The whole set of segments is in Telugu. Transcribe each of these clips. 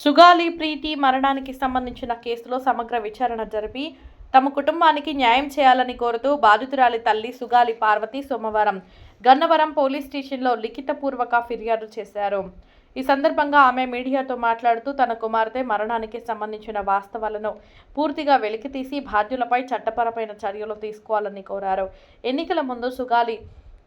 సుగాలి ప్రీతి మరణానికి సంబంధించిన కేసులో సమగ్ర విచారణ జరిపి తమ కుటుంబానికి న్యాయం చేయాలని కోరుతూ బాధితురాలి తల్లి సుగాలి పార్వతి సోమవారం గన్నవరం పోలీస్ స్టేషన్లో లిఖితపూర్వక ఫిర్యాదు చేశారు. ఈ సందర్భంగా ఆమె మీడియాతో మాట్లాడుతూ తన కుమార్తె మరణానికి సంబంధించిన వాస్తవాలను పూర్తిగా వెలికితీసి బాధ్యులపై చట్టపరమైన చర్యలు తీసుకోవాలని కోరారు. ఎన్నికల ముందు సుగాలి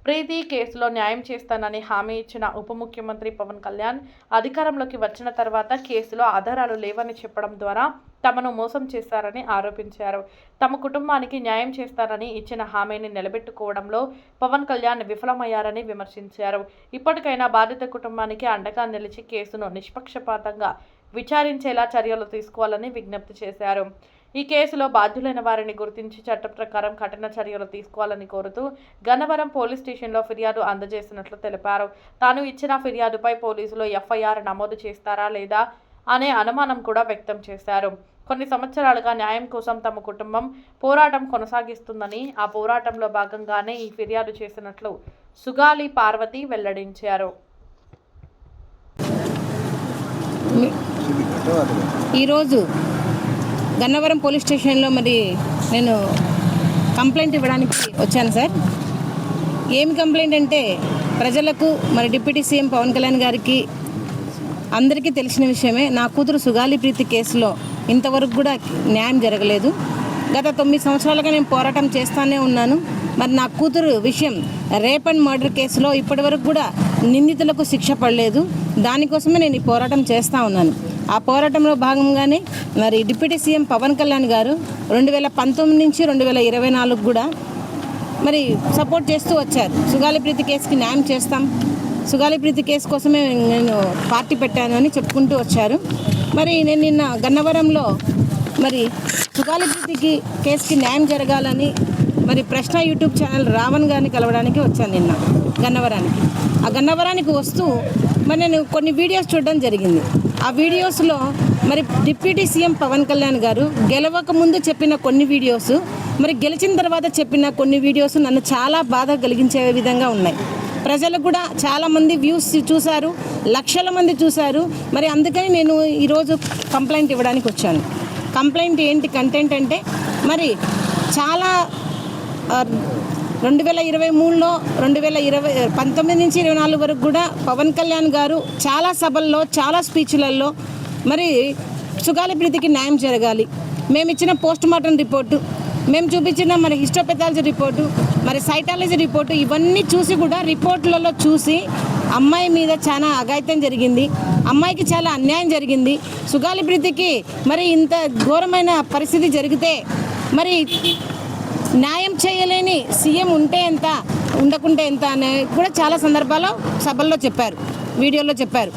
ప్రీతి కేసులో న్యాయం చేస్తానని హామీ ఇచ్చిన ఉప ముఖ్యమంత్రి పవన్ కళ్యాణ్ అధికారంలోకి వచ్చిన తర్వాత కేసులో ఆధారాలు లేవని చెప్పడం ద్వారా తమను మోసం చేశారని ఆరోపించారు. తమ కుటుంబానికి న్యాయం చేస్తానని ఇచ్చిన హామీని నిలబెట్టుకోవడంలో పవన్ కళ్యాణ్ విఫలమయ్యారని విమర్శించారు. ఇప్పటికైనా బాధిత కుటుంబానికి అండగా నిలిచి కేసును నిష్పక్షపాతంగా విచారించేలా చర్యలు తీసుకోవాలని విజ్ఞప్తి చేశారు. ఈ కేసులో బాధ్యులైన వారిని గుర్తించి చట్ట ప్రకారం కఠిన చర్యలు తీసుకోవాలని కోరుతూ గన్నవరం పోలీస్ స్టేషన్లో ఫిర్యాదు అందజేసినట్లు తెలిపారు. తాను ఇచ్చిన ఫిర్యాదుపై పోలీసులు ఎఫ్ఐఆర్ నమోదు చేస్తారా లేదా అనే అనుమానం కూడా వ్యక్తం చేశారు. కొన్ని సంవత్సరాలుగా న్యాయం కోసం తమ కుటుంబం పోరాటం కొనసాగిస్తుందని, ఆ పోరాటంలో భాగంగానే ఈ ఫిర్యాదు చేసినట్లు సుగాలి పార్వతి వెల్లడించారు. ఈరోజు గన్నవరం పోలీస్ స్టేషన్లో నేను కంప్లైంట్ ఇవ్వడానికి వచ్చాను సార్. ఏమి కంప్లైంట్ అంటే ప్రజలకు డిప్యూటీ సీఎం పవన్ కళ్యాణ్ గారికి అందరికీ తెలిసిన విషయమే. నా కూతురు సుగాలి ప్రీతి కేసులో ఇంతవరకు కూడా న్యాయం జరగలేదు. గత 9 సంవత్సరాలుగా నేను పోరాటం చేస్తూనే ఉన్నాను. నా కూతురు విషయం రేప్ అండ్ మర్డర్ కేసులో ఇప్పటివరకు కూడా నిందితులకు శిక్ష పడలేదు. దానికోసమే నేను ఈ పోరాటం చేస్తూ ఉన్నాను. ఆ పోరాటంలో భాగంగానే డిప్యూటీ సీఎం పవన్ కళ్యాణ్ గారు 2019 నుంచి 2024 కూడా సపోర్ట్ చేస్తూ వచ్చారు. సుగాలి ప్రీతి కేసుకి న్యాయం చేస్తాం, సుగాలి ప్రీతి కేసు కోసమే నేను పార్టీ పెట్టాను అని చెప్పుకుంటూ వచ్చారు. నేను నిన్న గన్నవరంలో సుగాలి ప్రీతికి కేసుకి న్యాయం జరగాలని ప్రశ్న యూట్యూబ్ ఛానల్ రావణ్ గారిని కలవడానికి వచ్చాను నిన్న గన్నవరానికి. ఆ గన్నవరానికి వస్తూ నేను కొన్ని వీడియోస్ చూడడం జరిగింది. ఆ వీడియోస్లో డిప్యూటీ సీఎం పవన్ కళ్యాణ్ గారు గెలవక ముందు చెప్పిన కొన్ని వీడియోస్, గెలిచిన తర్వాత చెప్పిన కొన్ని వీడియోస్ నన్ను చాలా బాధ కలిగించే విధంగా ఉన్నాయి. ప్రజలు కూడా చాలామంది వ్యూస్ చూశారు, లక్షల మంది చూశారు. అందుకని నేను ఈరోజు కంప్లైంట్ ఇవ్వడానికి వచ్చాను. కంప్లైంట్ ఏంటి కంటెంట్ అంటే చాలా 2023లో 19 నుంచి 24 వరకు కూడా పవన్ కళ్యాణ్ గారు చాలా సభల్లో, చాలా స్పీచ్లలో సుగాలి ప్రీతికి న్యాయం జరగాలి, మేము ఇచ్చిన పోస్ట్ మార్టం రిపోర్టు, మేము చూపించిన హిస్టోపెథాలజీ రిపోర్టు, సైటాలజీ రిపోర్టు, ఇవన్నీ చూసి కూడా రిపోర్ట్లలో చూసి అమ్మాయి మీద చాలా అఘాయిత్యం జరిగింది, అమ్మాయికి చాలా అన్యాయం జరిగింది. సుగాలి ప్రీతికి ఇంత ఘోరమైన పరిస్థితి జరిగితే న్యాయం చేయలేని సీఎం ఉంటే ఎంత, ఉండకుంటే ఎంత అని కూడా చాలా సందర్భాల్లో సభల్లో చెప్పారు, వీడియోలో చెప్పారు.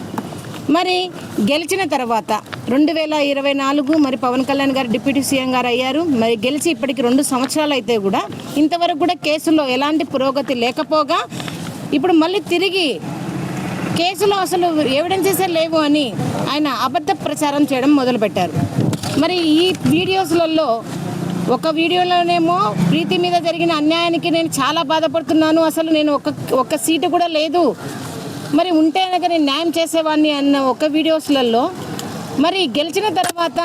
గెలిచిన తర్వాత 2024 పవన్ కళ్యాణ్ గారు డిప్యూటీ సీఎం గారు అయ్యారు. గెలిచి ఇప్పటికి 2 సంవత్సరాలు అయితే కూడా ఇంతవరకు కూడా కేసులో ఎలాంటి పురోగతి లేకపోగా ఇప్పుడు మళ్ళీ తిరిగి కేసులో అసలు ఎవిడెన్సెస్ లేవు అని ఆయన అబద్ధ ప్రచారం చేయడం మొదలుపెట్టారు. ఈ వీడియోస్లలో ఒక వీడియోలోనేమో ప్రీతి మీద జరిగిన అన్యాయానికి నేను చాలా బాధపడుతున్నాను, అసలు నేను ఒక సీటు కూడా లేదు, ఉంటే కనుక నేను న్యాయం చేసేవాడిని అన్న ఒక వీడియోస్లలో గెలిచిన తర్వాత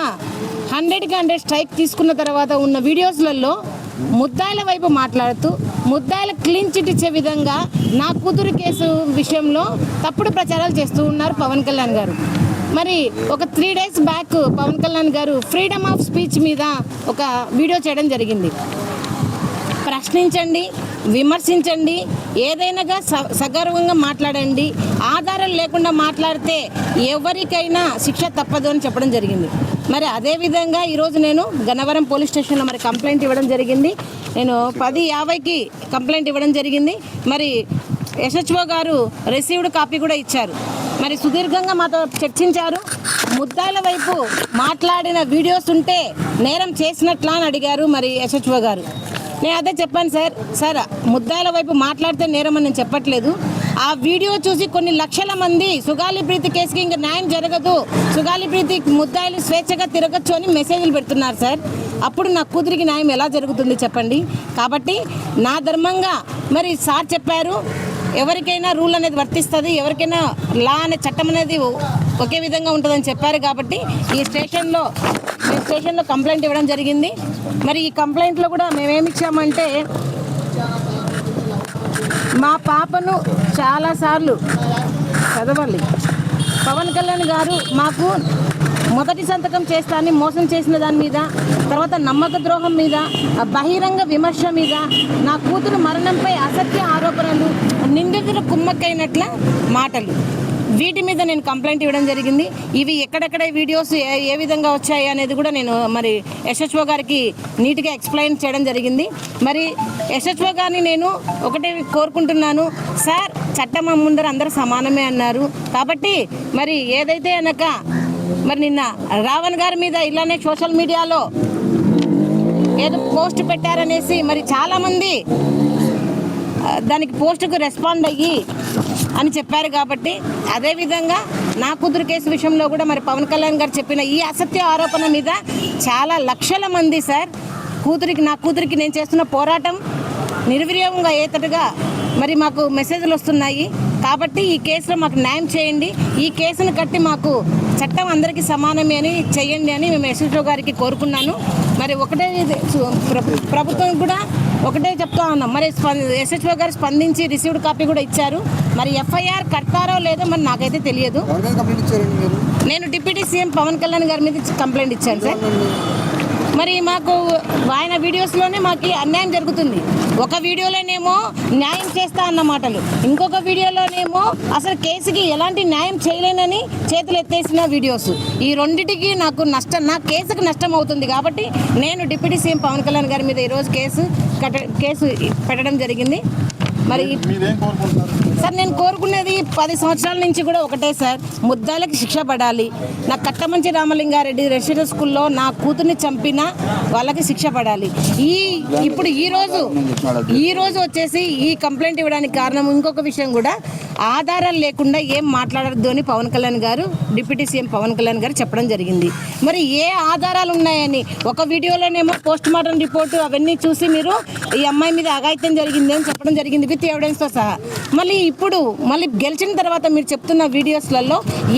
100కి 100 స్ట్రైక్ తీసుకున్న తర్వాత ఉన్న వీడియోస్లలో ముద్దాయిల వైపు మాట్లాడుతూ ముద్దాయిల క్లీన్ చిట్ ఇచ్చే విధంగా నా కూతురు కేసు విషయంలో తప్పుడు ప్రచారాలు చేస్తూ ఉన్నారు పవన్ కళ్యాణ్ గారు. ఒక 3 days బ్యాక్ పవన్ కళ్యాణ్ గారు ఫ్రీడమ్ ఆఫ్ స్పీచ్ మీద ఒక వీడియో చేయడం జరిగింది. ప్రశ్నించండి, విమర్శించండి, ఏదైనా సగర్వంగా మాట్లాడండి, ఆధారం లేకుండా మాట్లాడితే ఎవరికైనా శిక్ష తప్పదు అని చెప్పడం జరిగింది. అదేవిధంగా ఈరోజు నేను గన్నవరం పోలీస్ స్టేషన్లో కంప్లైంట్ ఇవ్వడం జరిగింది. నేను 10:50కి కంప్లైంట్ ఇవ్వడం జరిగింది. ఎస్హెచ్ఓ గారు రిసీవ్డ్ కాపీ కూడా ఇచ్చారు. సుదీర్ఘంగా మాతో చర్చించారు. ముద్దాయిల వైపు మాట్లాడిన వీడియోస్ ఉంటే నేరం చేసినట్లా అని అడిగారు ఎస్హెచ్ఓ గారు. నేను అదే చెప్పాను, సార్ ముద్దాయిల వైపు మాట్లాడితే నేరం అని నేను చెప్పట్లేదు. ఆ వీడియో చూసి కొన్ని లక్షల మంది సుగాలి ప్రీతి కేసుకి ఇంకా న్యాయం జరగదు, సుగాలి ప్రీతి ముద్దాయిలు స్వేచ్ఛగా తిరగచ్చు అని మెసేజ్లు పెడుతున్నారు సార్. అప్పుడు నా కూతురికి న్యాయం ఎలా జరుగుతుంది చెప్పండి. కాబట్టి నా ధర్మంగా సార్ చెప్పారు, ఎవరికైనా రూల్ అనేది వర్తిస్తుంది, ఎవరికైనా లా అనే చట్టం అనేది ఒకే విధంగా ఉంటుందని చెప్పారు కాబట్టి ఈ స్టేషన్లో కంప్లైంట్ ఇవ్వడం జరిగింది. మరి ఈ కంప్లైంట్లో కూడా మేమేమి ఇచ్చామంటే, మా పాపను చాలాసార్లు చదవాలి, పవన్ కళ్యాణ్ గారు మాకు మొదటి సంతకం చేస్తానని మోసం చేసిన దాని మీద, తర్వాత నమ్మక ద్రోహం మీద, బహిరంగ విమర్శ మీద, నా కూతురు మరణంపై అసత్య ఆరోపణలు, నిందితులు కుమ్మక్కైనట్ల మాటలు, వీటి మీద నేను కంప్లైంట్ ఇవ్వడం జరిగింది. ఇవి ఎక్కడెక్కడ వీడియోస్ ఏ విధంగా వచ్చాయి అనేది కూడా నేను మరి ఎస్హెచ్ఓ గారికి నీట్గా ఎక్స్ప్లెయిన్ చేయడం జరిగింది. మరి ఎస్హెచ్ఓ గారిని నేను ఒకటే కోరుకుంటున్నాను, సార్ చట్టం ముందర అందరూ సమానమే అన్నారు కాబట్టి మరి ఏదైతే అనక మరి నిన్న రావణ్ గారి మీద ఇలానే సోషల్ మీడియాలో ఏదో పోస్ట్ పెట్టారనేసి మరి చాలామంది దానికి పోస్టుకు రెస్పాండ్ అయ్యి అని చెప్పారు కాబట్టి అదేవిధంగా నా కూతురు కేసు విషయంలో కూడా మరి పవన్ కళ్యాణ్ గారు చెప్పిన ఈ అసత్య ఆరోపణ మీద చాలా లక్షల మంది సార్ నా కూతురికి నేను చేస్తున్న పోరాటం నిర్వీర్యంగా అయ్యేటట్టుగా మరి మాకు మెసేజ్లు వస్తున్నాయి. కాబట్టి ఈ కేసులో మాకు న్యాయం చేయండి, ఈ కేసును కట్టి మాకు చట్టం అందరికీ సమానమే అని చేయండి అని మేము ఎస్హెచ్ఓ గారికి కోరుకున్నాను. మరి ఒకటే ప్రభుత్వం కూడా ఒకటే చెప్తా ఉన్నాం, మరి ఎస్హెచ్ఓ గారు స్పందించి రిసీవ్డ్ కాపీ కూడా ఇచ్చారు. మరి ఎఫ్ఐఆర్ కడతారో లేదో మరి నాకైతే తెలియదు. నేను డిప్యూటీ సీఎం పవన్ కళ్యాణ్ గారి మీద కంప్లైంట్ ఇచ్చాను సార్. మరి మాకు ఆయన వీడియోస్లోనే మాకు అన్యాయం జరుగుతుంది. ఒక వీడియోలోనేమో న్యాయం చేస్తా అన్న మాటలు, ఇంకొక వీడియోలోనేమో అసలు కేసుకి ఎలాంటి న్యాయం చేయలేనని చేతులు ఎత్తేసిన వీడియోస్. ఈ రెండింటికి నాకు నా కేసుకు నష్టం అవుతుంది కాబట్టి నేను డిప్యూటీ సీఎం పవన్ కళ్యాణ్ గారి మీద ఈరోజు కేసు పెట్టడం జరిగింది. మరి సార్ నేను కోరుకునేది 10 సంవత్సరాల నుంచి కూడా ఒకటే సార్, ముద్దాయిలకు శిక్ష పడాలి. నా కట్టమంచి రామలింగారెడ్డి రెసిడెన్షియల్ స్కూల్లో నా కూతుర్ని చంపిన వాళ్ళకి శిక్ష పడాలి. ఇప్పుడు ఈ రోజు వచ్చేసి ఈ కంప్లైంట్ ఇవ్వడానికి కారణం ఇంకొక విషయం కూడా, ఆధారాలు లేకుండా ఏం మాట్లాడద్దు అని పవన్ కళ్యాణ్ గారు డిప్యూటీ సీఎం పవన్ కళ్యాణ్ గారు చెప్పడం జరిగింది. మరి ఏ ఆధారాలు ఉన్నాయని ఒక వీడియోలోనేమో పోస్ట్ మార్టం రిపోర్టు అవన్నీ చూసి మీరు ఈ అమ్మాయి మీద అఘాయిత్యం జరిగింది అని చెప్పడం జరిగింది విత్ ఎవిడెన్స్తో సహా. మళ్ళీ గెలిచిన తర్వాత మీరు చెప్తున్న వీడియోస్లలో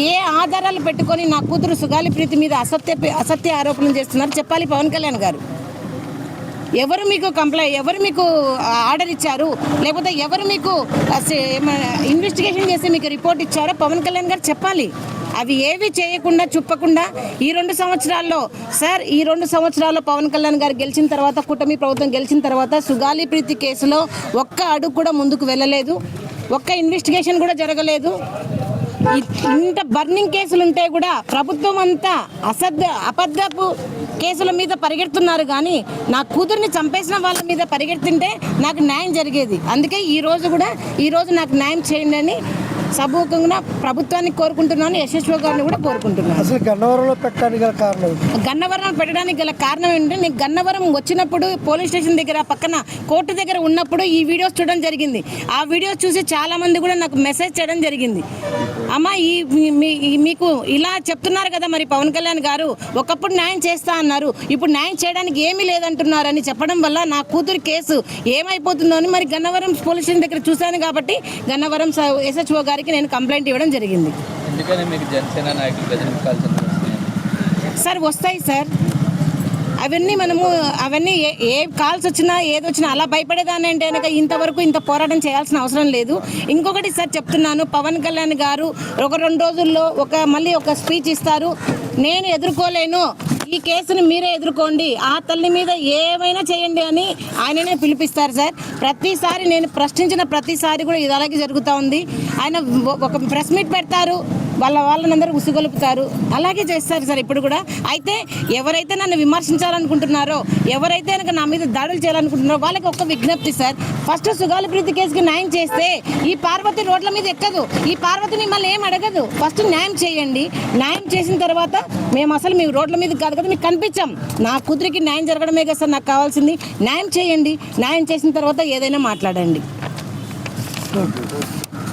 ఏ ఆధారాలు పెట్టుకొని నా కూతురు సుగాలి ప్రీతి మీద అసత్య ఆరోపణలు చేస్తున్నారు చెప్పాలి పవన్ కళ్యాణ్ గారు. ఎవరు మీకు ఆర్డర్ ఇచ్చారు, లేకపోతే ఎవరు మీకు ఇన్వెస్టిగేషన్ చేసి మీకు రిపోర్ట్ ఇచ్చారో పవన్ కళ్యాణ్ గారు చెప్పాలి. అవి ఏవి చేయకుండా చెప్పకుండా ఈ 2 సంవత్సరాల్లో సార్, ఈ 2 సంవత్సరాల్లో పవన్ కళ్యాణ్ గారు గెలిచిన తర్వాత, కూటమి ప్రభుత్వం గెలిచిన తర్వాత సుగాలి ప్రీతి కేసులో ఒక్క అడుగు కూడా ముందుకు వెళ్ళలేదు, ఒక్క ఇన్వెస్టిగేషన్ కూడా జరగలేదు. ఇంత బర్నింగ్ కేసులు ఉంటే కూడా ప్రభుత్వం అంతా అబద్ధపు కేసుల మీద పరిగెడుతున్నారు కానీ నా కూతుర్ని చంపేసిన వాళ్ళ మీద పరిగెడుతుంటే నాకు న్యాయం జరిగేది. అందుకే ఈరోజు నాకు న్యాయం చేయండి అని సభూకంగా ప్రభుత్వాన్ని కోరుకుంటున్నాను, ఎస్హెచ్ఓ గారిని కూడా కోరుకుంటున్నాను. అసలు గన్నవరంలో పెట్టడానికి గల కారణం ఏంటంటే, నేను గన్నవరం వచ్చినప్పుడు పోలీస్ స్టేషన్ దగ్గర పక్కన కోర్టు దగ్గర ఉన్నప్పుడు ఈ వీడియోస్ చూడడం జరిగింది. ఆ వీడియోస్ చూసి చాలామంది కూడా నాకు మెసేజ్ చేయడం జరిగింది, అమ్మ మీకు ఇలా చెప్తున్నారు కదా మరి పవన్ కళ్యాణ్ గారు, ఒకప్పుడు న్యాయం చేస్తా అన్నారు, ఇప్పుడు న్యాయం చేయడానికి ఏమీ లేదంటున్నారని చెప్పడం వల్ల నా కూతురు కేసు ఏమైపోతుందో అని మరి గన్నవరం పోలీస్ స్టేషన్ దగ్గర చూశాను కాబట్టి గన్నవరం ఎస్హెచ్ఓ గారికి నేను కంప్లైంట్ ఇవ్వడం జరిగింది. సార్ వస్తాయి సార్, అవన్నీ ఏ కాల్స్ వచ్చినా ఏదొచ్చినా అలా భయపడేదాన్ని అంటే కనుక ఇంతవరకు ఇంత పోరాటం చేయాల్సిన అవసరం లేదు. ఇంకొకటి సార్ చెప్తున్నాను, పవన్ కళ్యాణ్ గారు 1-2 రోజుల్లో మళ్ళీ ఒక స్పీచ్ ఇస్తారు, నేను ఎదుర్కోలేను, ఈ కేసును మీరే ఎదుర్కోండి, ఆ తల్లి మీద ఏమైనా చేయండి అని ఆయననే పిలిపిస్తారు సార్. ప్రతిసారి నేను ప్రశ్నించిన ప్రతిసారి కూడా ఇది అలాగే జరుగుతూ ఉంది. ఆయన ఒక ప్రెస్ మీట్ పెడతారు, వాళ్ళందరూ ఉసుగొలుపుతారు, అలాగే చేస్తారు సార్ ఇప్పుడు కూడా. అయితే ఎవరైతే నన్ను విమర్శించాలనుకుంటున్నారో, ఎవరైతే కనుక నా మీద దాడులు చేయాలనుకుంటున్నారో వాళ్ళకి ఒక విజ్ఞప్తి సార్, ఫస్ట్ సుగాలి ప్రీతి కేసుకి న్యాయం చేస్తే ఈ పార్వతి రోడ్ల మీద ఎక్కదు, ఈ పార్వతి మిమ్మల్ని ఏం అడగదు. ఫస్ట్ న్యాయం చేయండి, న్యాయం చేసిన తర్వాత మేము అసలు మీ రోడ్ల మీద కాదు కదా మీకు కనిపించాం, నా కూతురికి న్యాయం జరగడమే కదా సార్ నాకు కావాల్సింది. న్యాయం చేయండి, న్యాయం చేసిన తర్వాత ఏదైనా మాట్లాడండి.